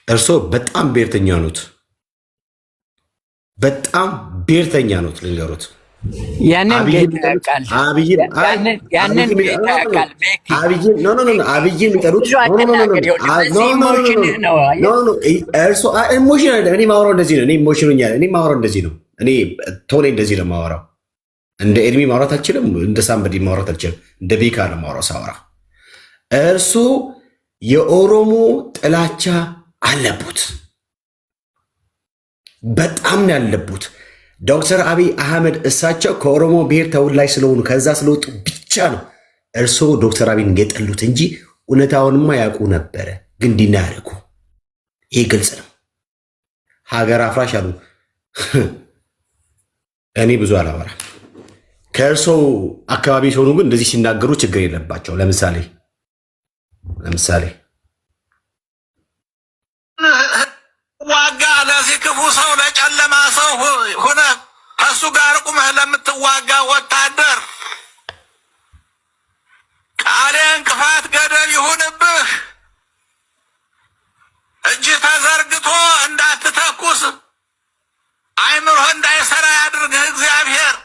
እርሶ በጣም ብሔርተኛ ኖት፣ በጣም ብሔርተኛ ኖት። ልንገሩት ያንን ጌታ ያውቃል። ያንን ጌታ ያውቃል። አብይን የሚጠሩት ኢሞሽን አይደለም። እኔ ማውራው እንደዚህ ነው። እኔ ኢሞሽኑኛል። እኔ ማውራው እንደዚህ ነው። እኔ ቶኔ እንደዚህ ነው ማውራው። እንደ ኤድሚ ማውራት አልችልም። እንደ ሳምበዲ ማውራት አልችልም። እንደ ቤካ ነው ማውራው ሳወራ። እርሱ የኦሮሞ ጥላቻ አለቡት፣ በጣም ነው ያለቡት። ዶክተር አብይ አህመድ እሳቸው ከኦሮሞ ብሔር ተወላጅ ስለሆኑ ከዛ ስለወጡ ብቻ ነው እርስዎ ዶክተር አብይን የጠሉት እንጂ እውነታውንማ ያውቁ ነበረ፣ ግን እንዲና ያደርጉ። ይህ ግልጽ ነው። ሀገር አፍራሽ አሉ። እኔ ብዙ አላወራም። ከእርስዎ አካባቢ ሲሆኑ ግን እንደዚህ ሲናገሩ ችግር የለባቸው። ለምሳሌ ዋጋ ለዚህ ክፉ ሰው ለጨለማ ሰው ሆነ ከሱ ጋር ቁመህ ለምትዋጋ ወታደር ቃሌ እንቅፋት ገደል ይሁንብህ። እጅ ተዘርግቶ እንዳትተኩስ አይምሮህ እንዳይሰራ ያድርግህ እግዚአብሔር።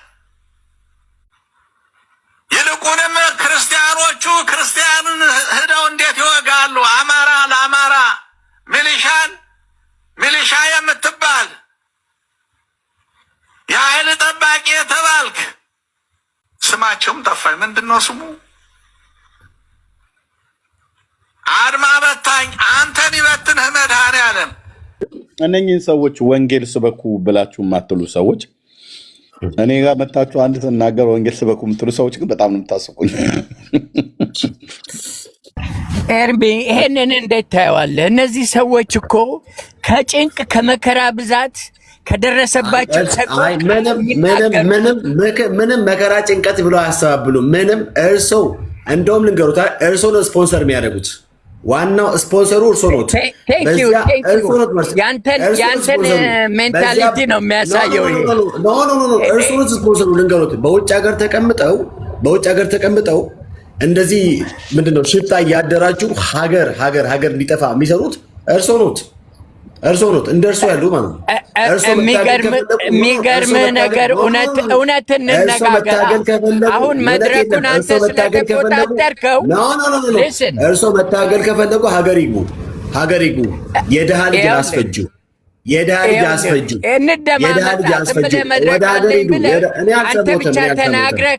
ይልቁንም ክርስቲያኖቹ ክርስቲያንን ሂደው እንዴት ይወጋሉ? አማራ ለአማራ ሚሊሻ የምትባል የኃይል ጠባቂ የተባልክ ስማቸውም ጠፋኝ። ምንድን ነው ስሙ? አድማ በታኝ አንተን ይበትንህ መድኃኔዓለም። እነኝህን ሰዎች ወንጌል ስበኩ ብላችሁ የማትሉ ሰዎች እኔ ጋር መታችሁ አንድ ስናገር ወንጌል ስበኩ የምትሉ ሰዎች ግን በጣም ነው የምታስቁኝ። ኤርሚ ይሄንን እንዴት ታየዋለህ? እነዚህ ሰዎች እኮ ከጭንቅ ከመከራ ብዛት ከደረሰባቸው ምንም መከራ ጭንቀት ብሎ አያስተባብሉ። ምንም እንደውም ልንገሩት፣ እርሶ ነው ስፖንሰር የሚያደርጉት። ዋናው ስፖንሰሩ እርሶ ኖት። ያንተን ሜንታሊቲ ነው የሚያሳየው። እርሶ ኖት ስፖንሰሩ። ልንገሩት፣ በውጭ ሀገር ተቀምጠው እንደዚህ ምንድነው ሽፍታ እያደራችሁ ሀገር እንዲጠፋ የሚሰሩት እርሶ ኖት። እንደ እርሶ ያሉ ማለት ነው። የሚገርምህ ነገር እውነት እንነጋገር። አሁን መድረኩን አንተ ስለተቆጣጠርከው እርሶ መታገል ከፈለጉ ሀገር ይግቡ። የድሃ ልጅ አስፈጁ። አንተ ብቻ ተናግረህ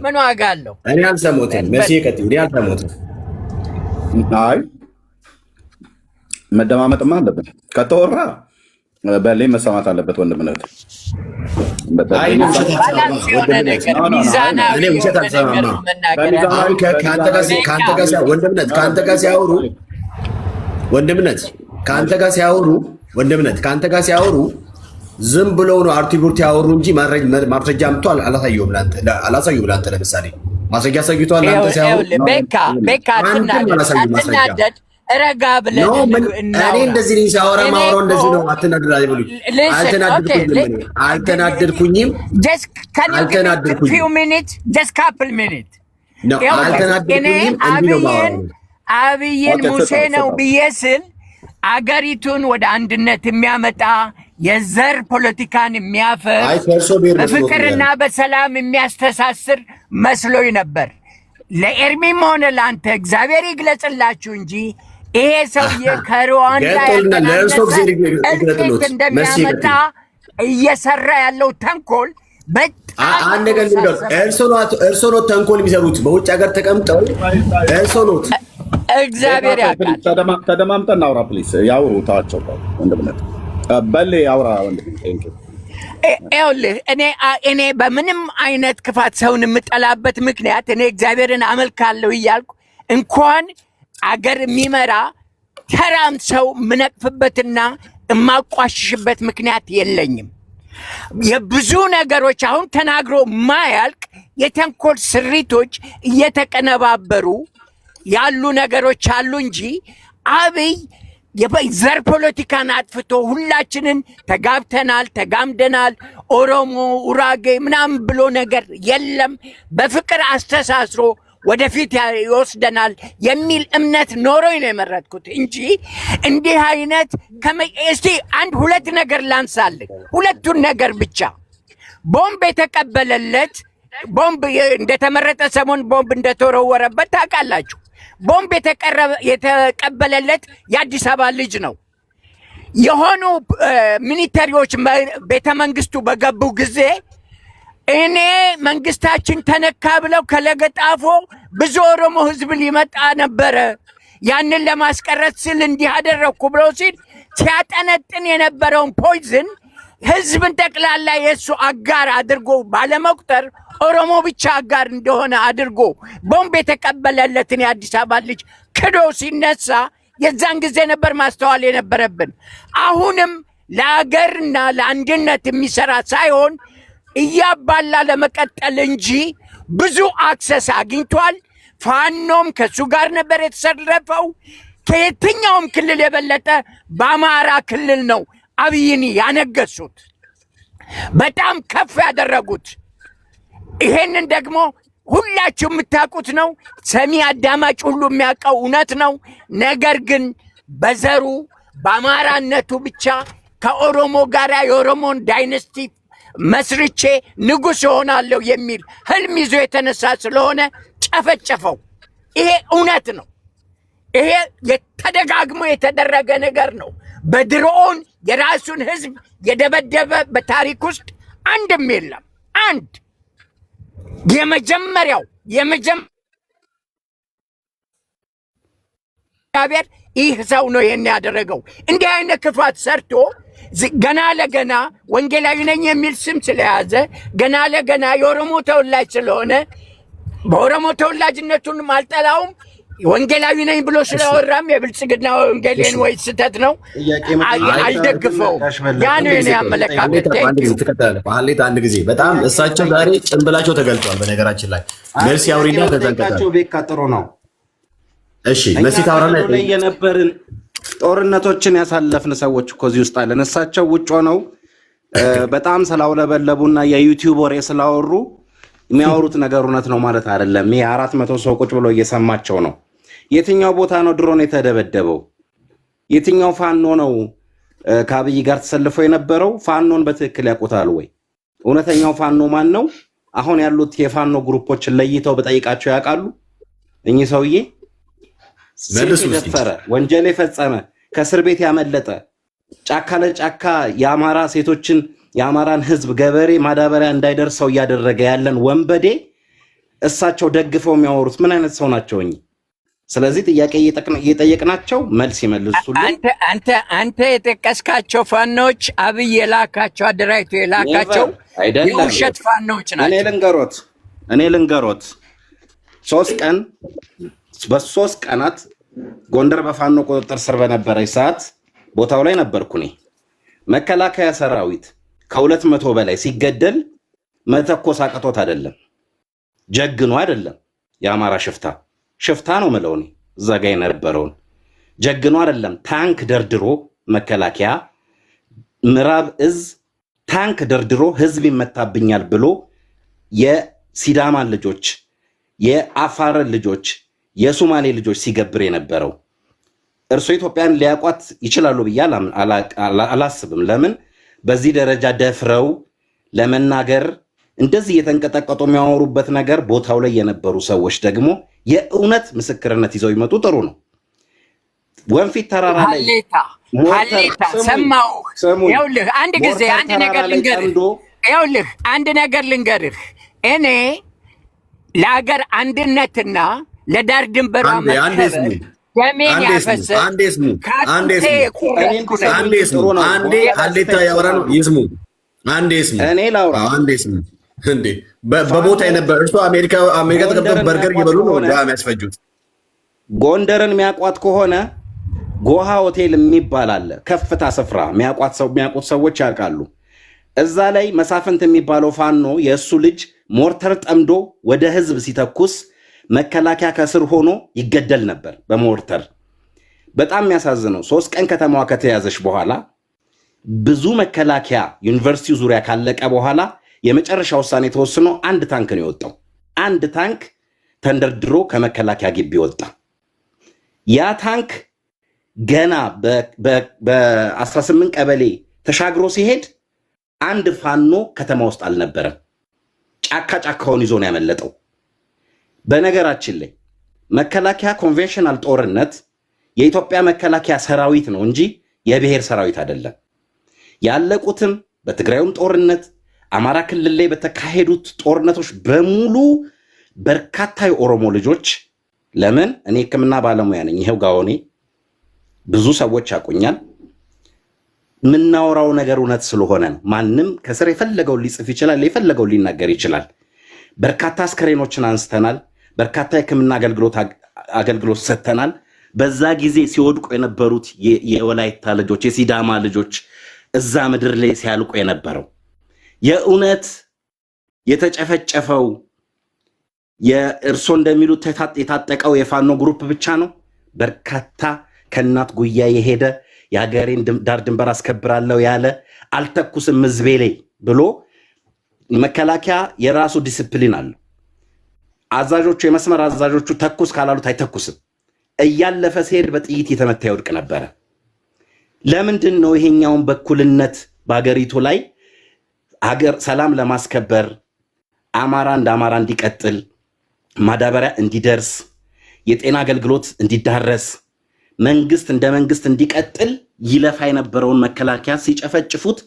ምን ዋጋ አለው? እኔ አልሰሙትም። አይ መደማመጥማ አለብን። ከተወራ በሌ መሰማት አለበት። ወንድምነት ከአንተ ጋር ሲያወሩ ዝም ብለው ነው አርቲቡርት ያወሩ እንጂ ማስረጃ አምጥቶ አላሳየውም። ለአንተ ለምሳሌ ማስረጃ አሳይቷል። ለአንተ ሲያወሩ ቤካ አትናደድ፣ ረጋ ብለህ እኔ እንደዚህ ነኝ ሳወራ ማወራው እንደዚህ ነው። አልተናደድኩኝም። አብይን ሙሴ ነው ብዬ ስል አገሪቱን ወደ አንድነት የሚያመጣ የዘር ፖለቲካን የሚያፈርስ በፍቅርና በሰላም የሚያስተሳስር መስሎኝ ነበር። ለኤርሚም ሆነ ለአንተ እግዚአብሔር ይግለጽላችሁ እንጂ ይሄ ሰውዬ ከሩዋንዳ እልቂት እንደሚያመጣ እየሰራ ያለው ተንኮል አንድ ነገር ልንገር፣ እርሶ ኖት ተንኮል የሚሰሩት በውጭ ሀገር ተቀምጠው። እርሶ ኖት። እግዚአብሔር ያውቃል። ተደማምጠን እናውራ ፕሊስ። ያውሩ ታቸው ወንድምነት በሌ ያውራ ወንድም። ይኸውልህ እኔ በምንም አይነት ክፋት ሰውን የምጠላበት ምክንያት እኔ እግዚአብሔርን አመልካለሁ እያልኩ እንኳን አገር የሚመራ ተራም ሰው የምነቅፍበትና የማቋሽሽበት ምክንያት የለኝም። የብዙ ነገሮች አሁን ተናግሮ ማያልቅ የተንኮል ስሪቶች እየተቀነባበሩ ያሉ ነገሮች አሉ እንጂ አብይ ዘር ፖለቲካን አጥፍቶ ሁላችንን ተጋብተናል፣ ተጋምደናል፣ ኦሮሞ፣ ኡራጌ ምናምን ብሎ ነገር የለም። በፍቅር አስተሳስሮ ወደፊት ይወስደናል የሚል እምነት ኖሮኝ ነው የመረጥኩት እንጂ እንዲህ አይነት እስቲ አንድ ሁለት ነገር ላንሳልህ። ሁለቱን ነገር ብቻ። ቦምብ የተቀበለለት ቦምብ እንደተመረጠ ሰሞን ቦምብ እንደተወረወረበት ታውቃላችሁ። ቦምብ የተቀበለለት የአዲስ አበባ ልጅ ነው። የሆኑ ሚኒተሪዎች ቤተ መንግስቱ በገቡ ጊዜ እኔ መንግስታችን ተነካ ብለው ከለገጣፎ ብዙ ኦሮሞ ህዝብ ሊመጣ ነበረ፣ ያንን ለማስቀረት ስል እንዲህ አደረግኩ ብለው ሲል ሲያጠነጥን የነበረውን ፖይዝን ህዝብን ጠቅላላ የእሱ አጋር አድርጎ ባለመቁጠር ኦሮሞ ብቻ አጋር እንደሆነ አድርጎ ቦምብ የተቀበለለትን የአዲስ አበባ ልጅ ክዶ ሲነሳ የዛን ጊዜ ነበር ማስተዋል የነበረብን። አሁንም ለአገርና ለአንድነት የሚሰራ ሳይሆን እያባላ ለመቀጠል እንጂ ብዙ አክሰስ አግኝቷል። ፋኖም ከሱ ጋር ነበር የተሰለፈው። ከየትኛውም ክልል የበለጠ በአማራ ክልል ነው አብይን ያነገሱት፣ በጣም ከፍ ያደረጉት። ይሄንን ደግሞ ሁላችሁ የምታውቁት ነው። ሰሚ አዳማጭ ሁሉ የሚያውቀው እውነት ነው። ነገር ግን በዘሩ በአማራነቱ ብቻ ከኦሮሞ ጋር የኦሮሞን ዳይነስቲ መስርቼ ንጉሥ እሆናለሁ የሚል ህልም ይዞ የተነሳ ስለሆነ ጨፈጨፈው። ይሄ እውነት ነው። ይሄ ተደጋግሞ የተደረገ ነገር ነው። በድሮን የራሱን ህዝብ የደበደበ በታሪክ ውስጥ አንድም የለም። አንድ የመጀመሪያው እግዚአብሔር ይህ ሰው ነው ይሄን ያደረገው። እንዲህ አይነት ክፋት ሰርቶ ገና ለገና ወንጌላዊ ነኝ የሚል ስም ስለያዘ ገና ለገና የኦሮሞ ተወላጅ ስለሆነ በኦሮሞ ተወላጅነቱንም አልጠላውም፣ ወንጌላዊ ነኝ ብሎ ስለወራም የብልጽግና ወንጌልን ወይ ስተት ነው አልደግፈው። ያ ነው የኔ አመለካከት። አንድ ጊዜ በጣም እሳቸው ዛሬ ጭንብላቸው ተገልጧል። በነገራችን ላይ መልስ ያውሪና ተዘንቀታቸው ቤት ቀጥሮ ነው። እሺ መሲት አውራና የነበርን ጦርነቶችን ያሳለፍን ሰዎች እኮ እዚህ ውስጥ አለን። እሳቸው ውጭ ሆነው በጣም ስላውለበለቡና የዩቲዩብ ወሬ ስላወሩ የሚያወሩት ነገር እውነት ነው ማለት አይደለም። ይሄ 400 ሰው ቁጭ ብሎ እየሰማቸው ነው። የትኛው ቦታ ነው ድሮን የተደበደበው? የትኛው ፋኖ ነው ከአብይ ጋር ተሰልፎ የነበረው? ፋኖን በትክክል ያውቁታል ወይ? እውነተኛው ፋኖ ማን ነው? አሁን ያሉት የፋኖ ግሩፖችን ለይተው በጠይቃቸው ያውቃሉ? እኚህ ሰውዬ ስልክ የደፈረ ወንጀል የፈጸመ ከእስር ቤት ያመለጠ ጫካ ለጫካ የአማራ ሴቶችን የአማራን ህዝብ ገበሬ ማዳበሪያ እንዳይደርሰው እያደረገ ያለን ወንበዴ እሳቸው ደግፈው የሚያወሩት ምን አይነት ሰው ናቸው እኚህ? ስለዚህ ጥያቄ እየጠየቅናቸው መልስ ይመልሱልን። አንተ የጠቀስካቸው ፋኖች አብይ የላካቸው አደራጅቶ የላካቸው የውሸት ፋኖች ናቸው። እኔ ልንገሮት 3 ቀን በ3 ቀናት ጎንደር በፋኖ ቁጥጥር ስር በነበረች ሰዓት ቦታው ላይ ነበርኩ እኔ። መከላከያ ሰራዊት ከ200 በላይ ሲገደል መተኮስ አቅቶት አይደለም፣ ጀግኖ አይደለም። የአማራ ሽፍታ ነው ምለው እኔ እዛ ጋ የነበረውን ጀግኖ አይደለም። ታንክ ደርድሮ መከላከያ ምዕራብ እዝ ታንክ ደርድሮ ህዝብ ይመታብኛል ብሎ የሲዳማን ልጆች፣ የአፋርን ልጆች፣ የሶማሌ ልጆች ሲገብር የነበረው እርሶ ኢትዮጵያን ሊያቋት ይችላሉ ብዬ አላስብም። ለምን በዚህ ደረጃ ደፍረው ለመናገር እንደዚህ የተንቀጠቀጡ የሚያወሩበት ነገር ቦታው ላይ የነበሩ ሰዎች ደግሞ የእውነት ምስክርነት ይዘው ይመጡ ጥሩ ነው። ወንፊት ተራራ ላይ ሀሌታ ሰማሁ። ይኸውልህ አንድ ጊዜ አንድ ነገር ልንገርህ። እኔ ለሀገር አንድነትና ለዳር ድንበሯ መከበር ደሜን ያፈሰ በቦታ የነበረ እርሱ አሜሪካ ተቀምጠው በርገር እየበሉ ነው የሚያስፈጁት። ጎንደርን የሚያውቋት ከሆነ ጎሃ ሆቴል የሚባል አለ፣ ከፍታ ስፍራ የሚያውቁት ሰዎች ያውቃሉ። እዛ ላይ መሳፍንት የሚባለው ፋኖ የእሱ ልጅ ሞርተር ጠምዶ ወደ ህዝብ ሲተኩስ መከላከያ ከስር ሆኖ ይገደል ነበር በሞርተር። በጣም የሚያሳዝነው 3 ቀን ከተማዋ ከተያዘች በኋላ ብዙ መከላከያ ዩኒቨርሲቲው ዙሪያ ካለቀ በኋላ የመጨረሻ ውሳኔ ተወስኖ 1 ታንክ ነው የወጣው። 1 ታንክ ተንደርድሮ ከመከላከያ ግቢ ወጣ። ያ ታንክ ገና በ18 ቀበሌ ተሻግሮ ሲሄድ አንድ ፋኖ ከተማ ውስጥ አልነበረም። ጫካውን ይዞ ነው ያመለጠው። በነገራችን ላይ መከላከያ ኮንቬንሽናል ጦርነት የኢትዮጵያ መከላከያ ሰራዊት ነው እንጂ የብሔር ሰራዊት አይደለም። ያለቁትም በትግራዩም ጦርነት አማራ ክልል ላይ በተካሄዱት ጦርነቶች በሙሉ በርካታ የኦሮሞ ልጆች ለምን እኔ ሕክምና ባለሙያ ነኝ። ይሄው ጋውኔ ብዙ ሰዎች ያቁኛል። ምናወራው ነገር እውነት ስለሆነ ነው። ማንም ከስር የፈለገው ሊጽፍ ይችላል፣ የፈለገው ሊናገር ይችላል። በርካታ አስከሬኖችን አንስተናል። በርካታ የሕክምና አገልግሎት ሰጥተናል። በዛ ጊዜ ሲወድቁ የነበሩት የወላይታ ልጆች፣ የሲዳማ ልጆች እዛ ምድር ላይ ሲያልቁ የነበረው የእውነት የተጨፈጨፈው የእርሶ እንደሚሉት የታጠቀው የፋኖ ግሩፕ ብቻ ነው? በርካታ ከእናት ጉያ የሄደ የሀገሬን ዳር ድንበር አስከብራለሁ ያለ አልተኩስም ህዝቤ ላይ ብሎ መከላከያ የራሱ ዲስፕሊን አለው። አዛዦቹ የመስመር አዛዦቹ ተኩስ ካላሉት አይተኩስም። እያለፈ ሲሄድ በጥይት የተመታ ይወድቅ ነበረ። ለምንድን ነው ይሄኛውን በኩልነት በሀገሪቱ ላይ ሀገር ሰላም ለማስከበር አማራ እንደ አማራ እንዲቀጥል፣ ማዳበሪያ እንዲደርስ፣ የጤና አገልግሎት እንዲዳረስ፣ መንግስት እንደ መንግስት እንዲቀጥል ይለፋ የነበረውን መከላከያ ሲጨፈጭፉት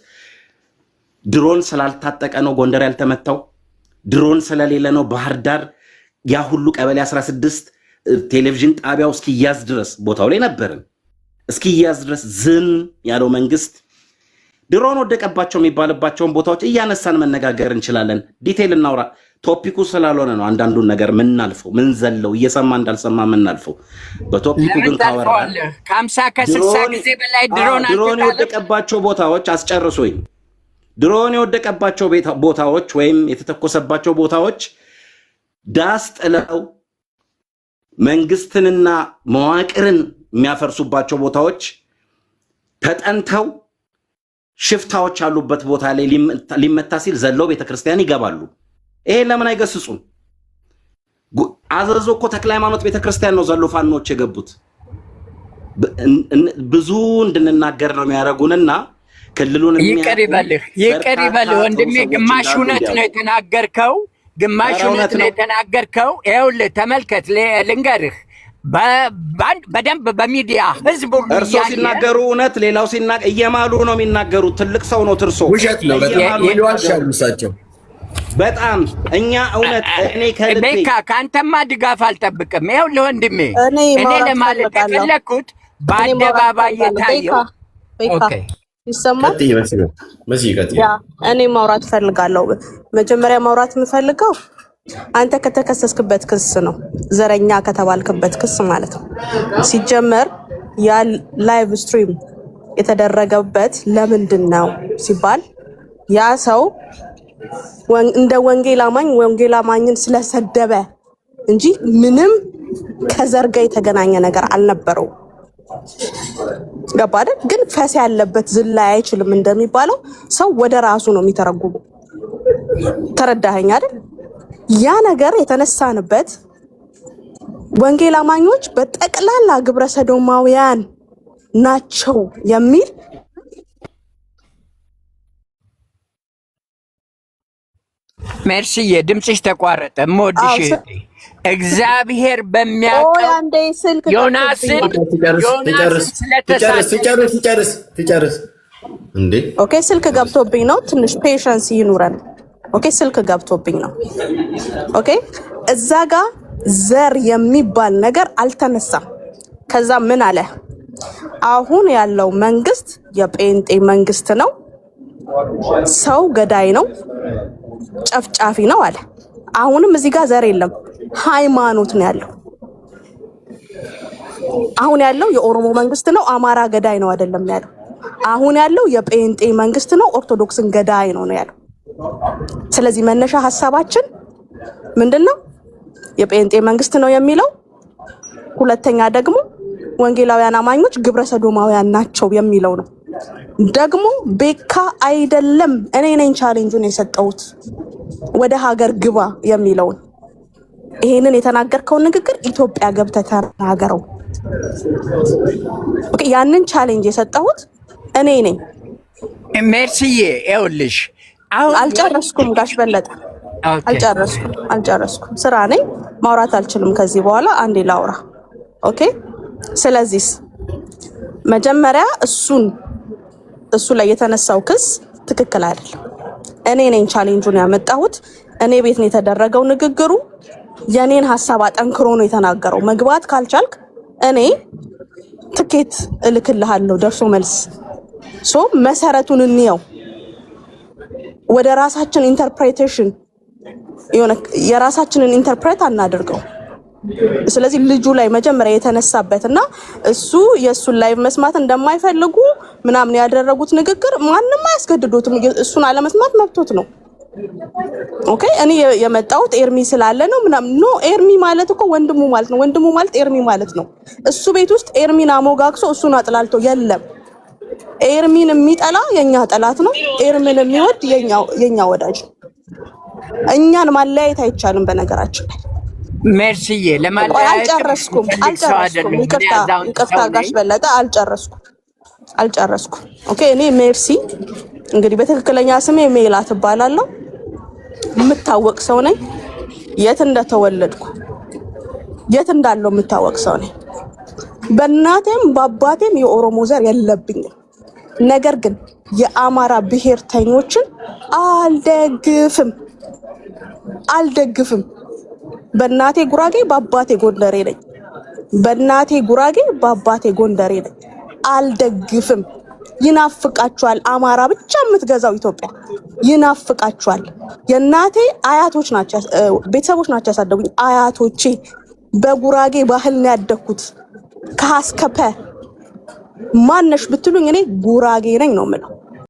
ድሮን ስላልታጠቀ ነው ጎንደር ያልተመታው። ድሮን ስለሌለ ነው ባህር ዳር ያ ሁሉ ቀበሌ 16 ቴሌቪዥን ጣቢያው እስኪያዝ ድረስ ቦታው ላይ ነበርን። እስኪያዝ ድረስ ዝም ያለው መንግስት ድሮን ወደቀባቸው የሚባልባቸውን ቦታዎች እያነሳን መነጋገር እንችላለን። ዲቴይል እናውራ። ቶፒኩ ስላልሆነ ነው አንዳንዱን ነገር ምናልፈው ምንዘለው እየሰማ እንዳልሰማ ምናልፈው። በቶፒኩ ግን ካወራን ከ50 ከ60 ጊዜ በላይ ድሮን የወደቀባቸው ቦታዎች አስጨርሶኝ ድሮን የወደቀባቸው ቦታዎች ወይም የተተኮሰባቸው ቦታዎች ዳስ ጥለው መንግስትንና መዋቅርን የሚያፈርሱባቸው ቦታዎች ተጠንተው ሽፍታዎች ያሉበት ቦታ ላይ ሊመታ ሲል ዘለው ቤተክርስቲያን ይገባሉ። ይሄን ለምን አይገስጹም? አዘዞ እኮ ተክለ ሃይማኖት ቤተክርስቲያን ነው ዘሎ ፋኖች የገቡት። ብዙ እንድንናገር ነው የሚያደርጉንና ክልሉን ይቅር ይበልህ ወንድሜ። ግማሽ እውነት ነው የተናገርከው፣ ግማሽ እውነት ነው የተናገርከው። ይኸውልህ ተመልከት፣ ልንገርህ በደንብ በሚዲያ ህዝብ ሁሉ እርሶ ሲናገሩ እውነት፣ ሌላው ሲናገር እየማሉ ነው የሚናገሩት። ትልቅ ሰው ነው ትርሶ። ውሸት ነው በጣም ይዋሻሉ እሳቸው በጣም። እኛ እውነት እኔ ከልቤ ቤካ ከአንተማ ድጋፍ አልጠብቅም። ይኸውልህ ወንድሜ እኔ ለማለት የፈለኩት በአደባባይ የታየው ኦኬ ይሰማል። እኔ ማውራት ፈልጋለሁ። መጀመሪያ ማውራት የምፈልገው አንተ ከተከሰስክበት ክስ ነው፣ ዘረኛ ከተባልክበት ክስ ማለት ነው። ሲጀመር ያ ላይቭ ስትሪም የተደረገበት ለምንድን ነው ሲባል ያ ሰው እንደ ወንጌል አማኝን ስለሰደበ እንጂ ምንም ከዘር ጋር የተገናኘ ነገር አልነበረው። ገባ አይደል? ግን ፈስ ያለበት ዝላይ አይችልም እንደሚባለው ሰው ወደ ራሱ ነው የሚተረጉሙ። ተረዳኸኝ አይደል? ያ ነገር የተነሳንበት ወንጌል አማኞች በጠቅላላ ግብረ ሰዶማውያን ናቸው የሚል ሜርሲዬ፣ ድምፅሽ ተቋረጠ። ሞድሽ እግዚአብሔር በሚያውቀው ዮናስን ትጨርስ እንዴ? ኦኬ፣ ስልክ ገብቶብኝ ነው። ትንሽ ፔሸንስ ይኑረን። ኦኬ፣ ስልክ ገብቶብኝ ነው። ኦኬ፣ እዛ ጋ ዘር የሚባል ነገር አልተነሳም። ከዛ ምን አለ? አሁን ያለው መንግስት የጴንጤ መንግስት ነው፣ ሰው ገዳይ ነው፣ ጨፍጫፊ ነው አለ። አሁንም እዚህ ጋር ዘር የለም፣ ሃይማኖት ነው ያለው። አሁን ያለው የኦሮሞ መንግስት ነው፣ አማራ ገዳይ ነው አይደለም ያለው። አሁን ያለው የጴንጤ መንግስት ነው፣ ኦርቶዶክስን ገዳይ ነው ያለው። ስለዚህ መነሻ ሀሳባችን ምንድነው? የጴንጤ መንግስት ነው የሚለው። ሁለተኛ ደግሞ ወንጌላውያን አማኞች ግብረ ሰዶማውያን ናቸው የሚለው ነው። ደግሞ ቤካ አይደለም እኔ ነኝ ቻሌንጁን የሰጠሁት ወደ ሀገር ግባ የሚለውን ይሄንን የተናገርከውን ንግግር ኢትዮጵያ ገብተህ ተናገረው። ኦኬ፣ ያንን ቻሌንጅ የሰጠሁት እኔ ነኝ። ሜርሲዬ ይኸውልሽ አሁን አልጨረስኩም ጋሽ በለጠ አልጨረስኩም። ስራ ነኝ፣ ማውራት አልችልም ከዚህ በኋላ። አንዴ ላውራ። ኦኬ። ስለዚህ መጀመሪያ እሱ ላይ የተነሳው ክስ ትክክል አይደለም። እኔ ነኝ ቻሌንጁን ያመጣሁት። እኔ ቤት ነው የተደረገው ንግግሩ። የኔን ሐሳብ አጠንክሮ ነው የተናገረው። መግባት ካልቻልክ እኔ ትኬት እልክልሃለሁ ደርሶ መልስ። መሰረቱን እንየው። ወደ ራሳችን ኢንተርፕሬቴሽን የራሳችንን ኢንተርፕሬት አናደርገው። ስለዚህ ልጁ ላይ መጀመሪያ የተነሳበትና እሱ የእሱን ላይቭ መስማት እንደማይፈልጉ ምናምን ያደረጉት ንግግር ማንም አያስገድዶትም። እሱን አለመስማት መብቶት ነው። ኦኬ። እኔ የመጣሁት ኤርሚ ስላለ ነው ምናምን። ኖ ኤርሚ ማለት እኮ ወንድሙ ማለት ነው። ወንድሙ ማለት ኤርሚ ማለት ነው። እሱ ቤት ውስጥ ኤርሚን አሞጋግሶ እሱን አጥላልቶ የለም። ኤርሚን የሚጠላ የኛ ጠላት ነው። ኤርሚን የሚወድ የኛ ወዳጅ። እኛን ማለያየት አይቻልም። በነገራችን ላይ ሜርሲዬ ለማለያየት አልጨረስኩም። ይቅርታ ጋሽ በለጠ አልጨረስኩም። ኦኬ። እኔ ሜርሲ እንግዲህ በትክክለኛ ስሜ ሜላት እባላለሁ። የምታወቅ ሰው ነኝ። የት እንደተወለድኩ የት እንዳለው የምታወቅ ሰው ነኝ። በእናቴም በአባቴም የኦሮሞ ዘር የለብኝም። ነገር ግን የአማራ ብሔርተኞችን አልደግፍም። በእናቴ ጉራጌ በአባቴ ጎንደሬ ነኝ። አልደግፍም። ይናፍቃችኋል። አማራ ብቻ የምትገዛው ኢትዮጵያ ይናፍቃችኋል። የእናቴ አያቶች ናቸው፣ ቤተሰቦች ናቸው ያሳደጉኝ። አያቶቼ በጉራጌ ባህል ነው ያደግኩት። ከሀስከፐ ማነሽ ብትሉኝ እኔ ጉራጌ ነኝ ነው የምለው።